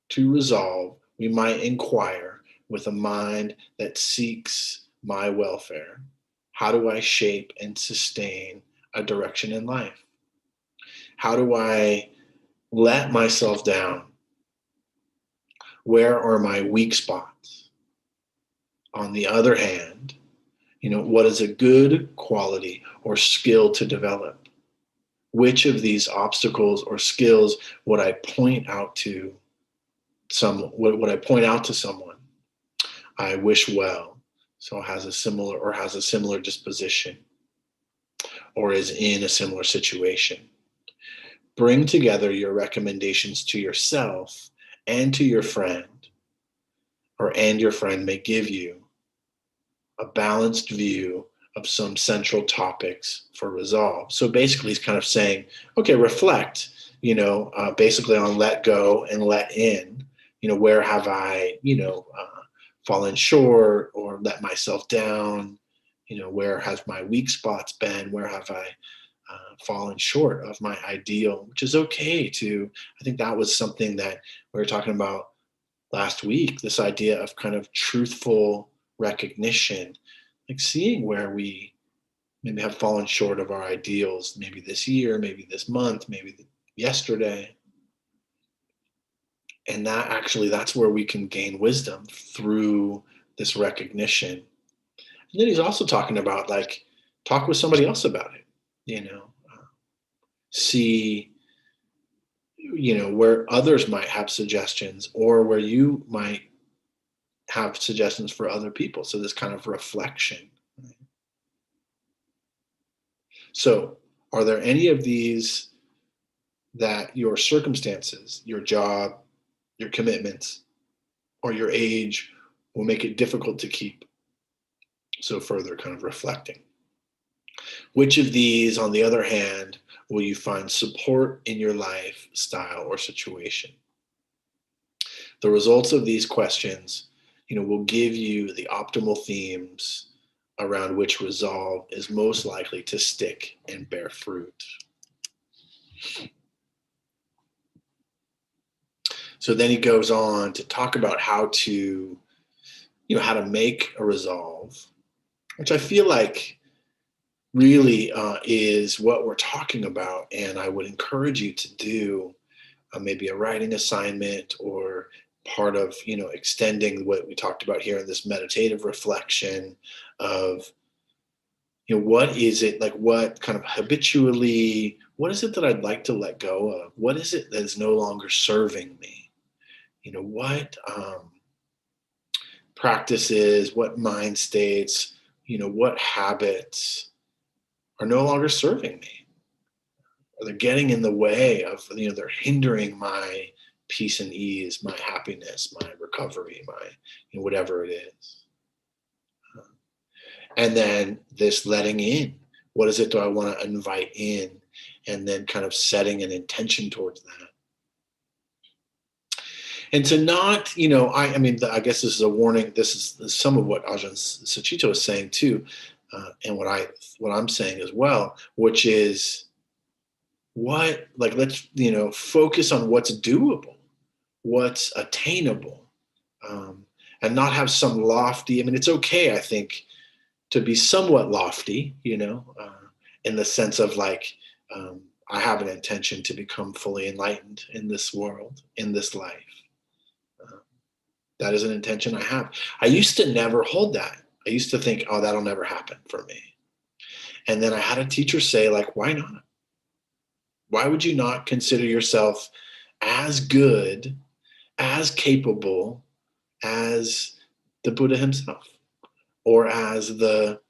to resolve, we might inquire with a mind that seeks my welfare. How do I shape and sustain a direction in life? How do I let myself down? Where are my weak spots? On the other hand, what is a good quality or skill to develop? Which of these obstacles or skills would I point out to someone? I wish well, so has a similar disposition, or is in a similar situation. Bring together your recommendations to yourself and to your friend, and your friend may give you a balanced view of some central topics for resolve. So basically he's kind of saying, okay, reflect, basically on let go and let in, where have I, fallen short or let myself down, where has my weak spots been, where have I fallen short of my ideal, which is okay to, I think that was something that we were talking about last week, this idea of kind of truthful recognition, like seeing where we maybe have fallen short of our ideals, maybe this year, maybe this month, maybe yesterday. And that's where we can gain wisdom through this recognition. And then he's also talking about talk with somebody else about it, see, where others might have suggestions or where you might have suggestions for other people. So this kind of reflection. So are there any of these that your circumstances, your job, your commitments, or your age will make it difficult to keep? So further kind of reflecting. Which of these, on the other hand, will you find support in your lifestyle or situation? The results of these questions, will give you the optimal themes around which resolve is most likely to stick and bear fruit. So then he goes on to talk about how to make a resolve, which I feel like really is what we're talking about. And I would encourage you to do maybe a writing assignment or part of, extending what we talked about here in this meditative reflection of, what is it, what kind of habitually, what is it that I'd like to let go of? What is it that is no longer serving me? What practices, what mind states, what habits are no longer serving me? Are they getting in the way of, they're hindering my peace and ease, my happiness, my recovery, my, whatever it is. And then this letting in, what is it do I want to invite in? And then kind of setting an intention towards that. And to not, I guess this is a warning. This is some of what Ajahn Sucitto is saying too. And what I'm saying as well, which is let's, focus on what's doable, what's attainable, and not have some lofty, it's okay, I think, to be somewhat lofty, in the sense of I have an intention to become fully enlightened in this world, in this life. That is an intention I have. I used to never hold that. I used to think, oh, that'll never happen for me. And then I had a teacher say, why not? Why would you not consider yourself as good, as capable as the Buddha himself, or as the,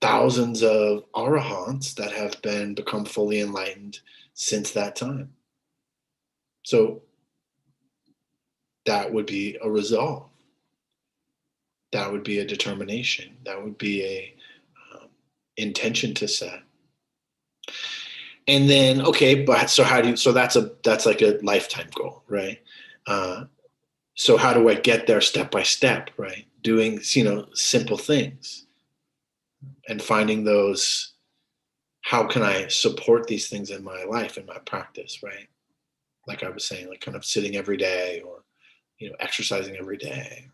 thousands of arahants that have become fully enlightened since that time? So that would be a resolve. That would be a determination. That would be a intention to set. And then, okay, but so that's like a lifetime goal, right? So how do I get there step by step, right? Doing, simple things and finding those, how can I support these things in my life, in my practice, right? Like I was saying, kind of sitting every day or exercising every day,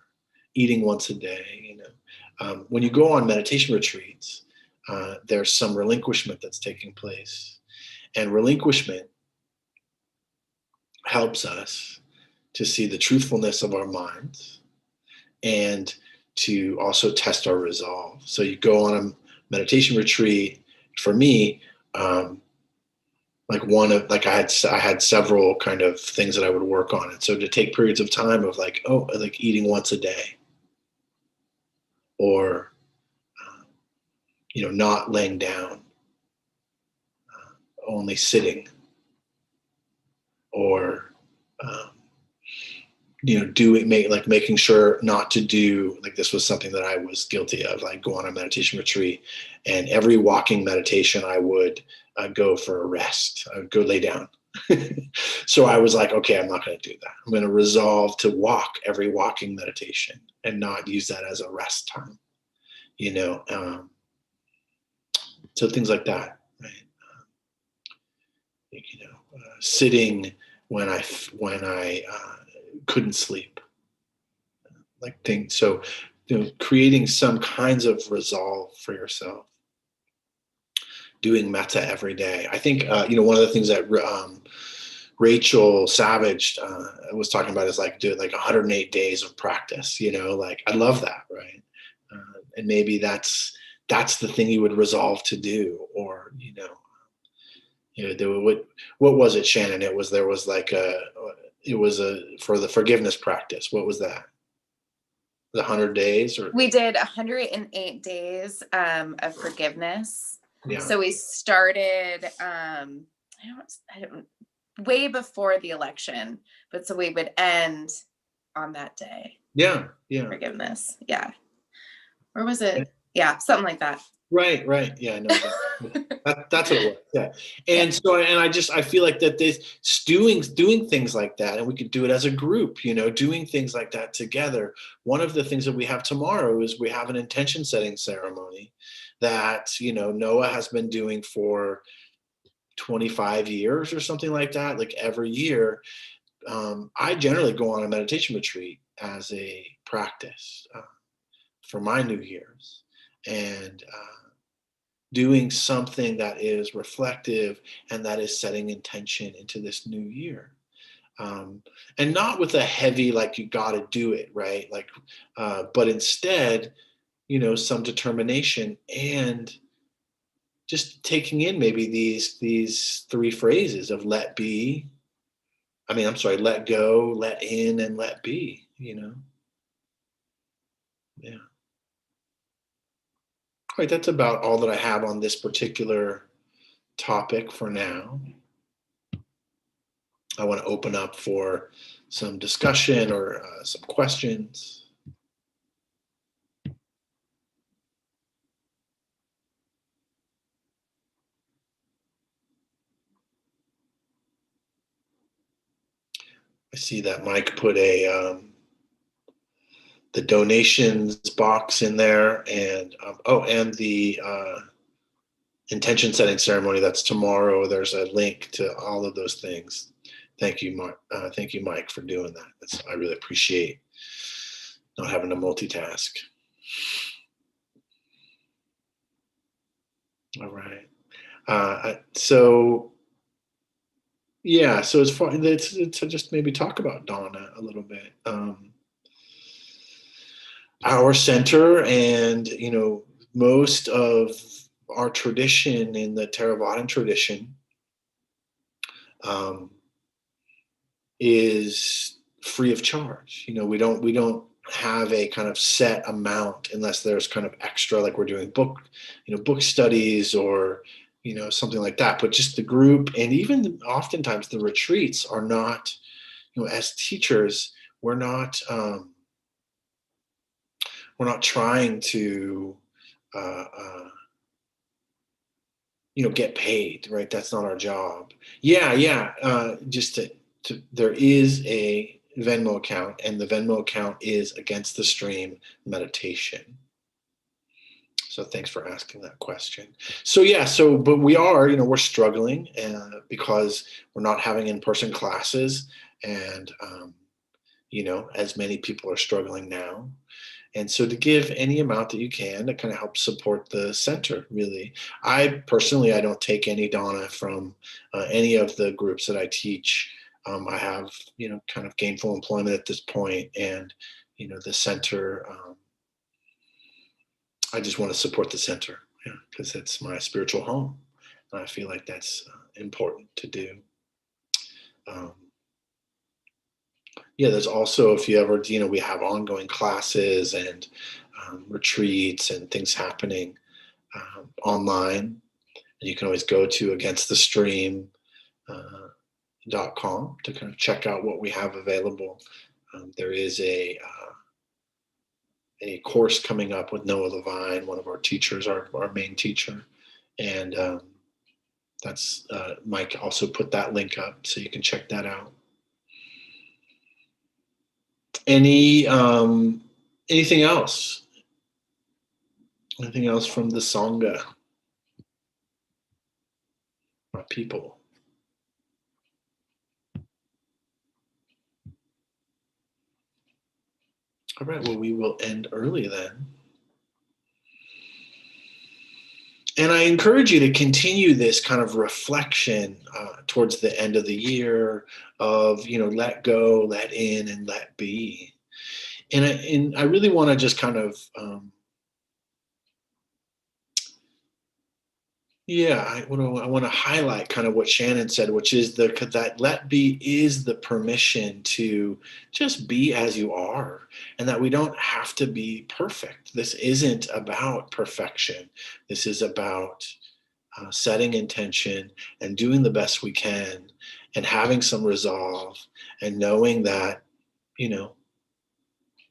eating once a day. When you go on meditation retreats, there's some relinquishment that's taking place, and relinquishment helps us to see the truthfulness of our minds and to also test our resolve. So you go on a meditation retreat. For me, I had several kind of things that I would work on. And so to take periods of time of like eating once a day, or, not laying down, only sitting, or, making sure not to do, like, this was something that I was guilty of, like go on a meditation retreat, and every walking meditation I would go for a rest. I would go lay down. So I was like, okay, I'm not going to do that. I'm going to resolve to walk every walking meditation and not use that as a rest time, so things like that, right? Sitting when I couldn't sleep, like things. So, creating some kinds of resolve for yourself. Doing metta every day. I think one of the things that Rachel Savage was talking about is like doing like 108 days of practice. Like, I love that, right? And maybe that's the thing you would resolve to do, or what was it, Shannon? It was for the forgiveness practice. What was that? The 100 days, or we did 108 days of forgiveness. Yeah. So we started I don't way before the election, but so we would end on that day. Yeah. Forgiveness. Yeah. Or was it? Yeah, something like that. Right. Yeah, I know that's what it was. Yeah. And so, I feel like that this doing things like that, and we could do it as a group, doing things like that together. One of the things that we have tomorrow is we have an intention setting ceremony that, Noah has been doing for 25 years or something like that. Like, every year, I generally go on a meditation retreat as a practice for my New Year's, and doing something that is reflective and that is setting intention into this new year. And not with a heavy, like, you got to do it, right? Like, but instead, some determination, and just taking in maybe these three phrases of let go, let in, and let be, Yeah. All right, that's about all that I have on this particular topic for now. I want to open up for some discussion or some questions. I see that Mike put the donations box in there, and and the intention setting ceremony that's tomorrow. There's a link to all of those things. Thank you, Mark. Thank you, Mike, for doing that. I really appreciate not having to multitask. All right. So as far to just maybe talk about Donna a little bit. Our center, and most of our tradition in the Theravadan tradition is free of charge. We don't have a kind of set amount unless there's kind of extra, like we're doing book studies or something like that. But just the group, and even oftentimes the retreats are not, as teachers, we're not trying to get paid, right? That's not our job. Just there is a Venmo account, and the Venmo account is Against the Stream Meditation. So thanks for asking that question. But we are, we're struggling because we're not having in-person classes, and as many people are struggling now. And so to give any amount that you can to kind of help support the center, really. I don't take any dana from any of the groups that I teach. I have, kind of gainful employment at this point, and, the center, I just want to support the center, because it's my spiritual home. And I feel like that's important to do. There's also, if you ever, we have ongoing classes and retreats and things happening online. And you can always go to againstthestream.com to kind of check out what we have available. There is a course coming up with Noah Levine, one of our teachers, our main teacher. And that's Mike also put that link up, so you can check that out. Anything else? Anything else from the Sangha? Our people? All right, well, we will end early then. And I encourage you to continue this kind of reflection towards the end of the year of, let go, let in, and let be. And I really want to just kind of, I want to highlight kind of what Shannon said, which is that let be is the permission to just be as you are, and that we don't have to be perfect. This isn't about perfection. This is about setting intention and doing the best we can, and having some resolve, and knowing that,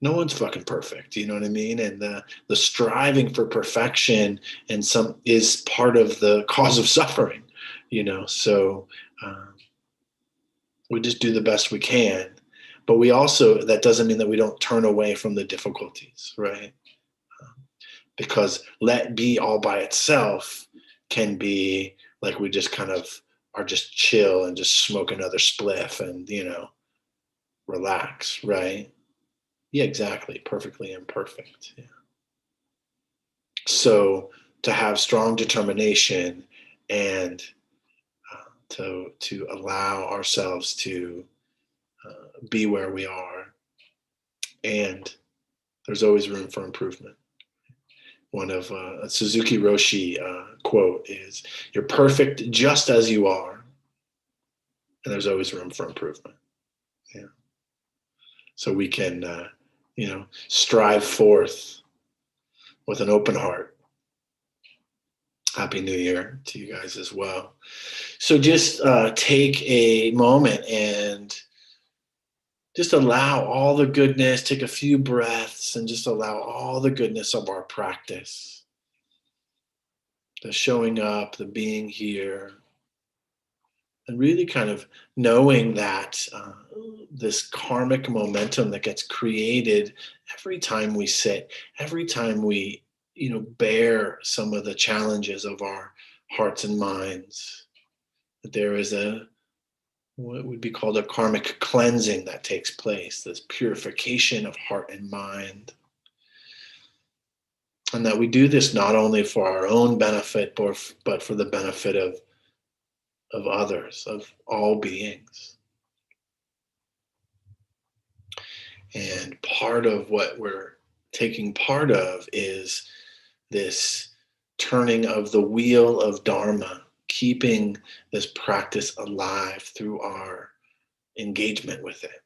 no one's fucking perfect, you know what I mean? And the striving for perfection is part of the cause of suffering, So we just do the best we can, but that doesn't mean that we don't turn away from the difficulties, right? Because let be all by itself can be like we just kind of are just chill and just smoke another spliff and, relax, right? Yeah, exactly. Perfectly imperfect. Yeah. So to have strong determination and to allow ourselves to be where we are, and there's always room for improvement. One of Suzuki Roshi quote is, "You're perfect just as you are, and there's always room for improvement." Yeah. So we can, strive forth with an open heart. Happy New Year to you guys as well. So just take a moment and just allow all the goodness, take a few breaths and just allow all the goodness of our practice. The showing up, the being here, and really kind of knowing that this karmic momentum that gets created every time we sit, every time we, bear some of the challenges of our hearts and minds, that there is what would be called a karmic cleansing that takes place, this purification of heart and mind. And that we do this not only for our own benefit, but for the benefit of others, of all beings. And part of what we're taking part of is this turning of the wheel of Dharma, keeping this practice alive through our engagement with it.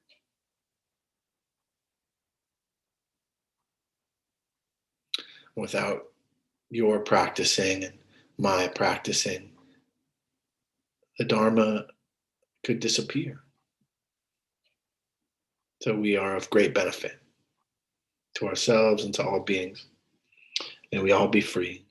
Without your practicing and my practicing, the Dharma could disappear. So we are of great benefit to ourselves and to all beings. May we all be free.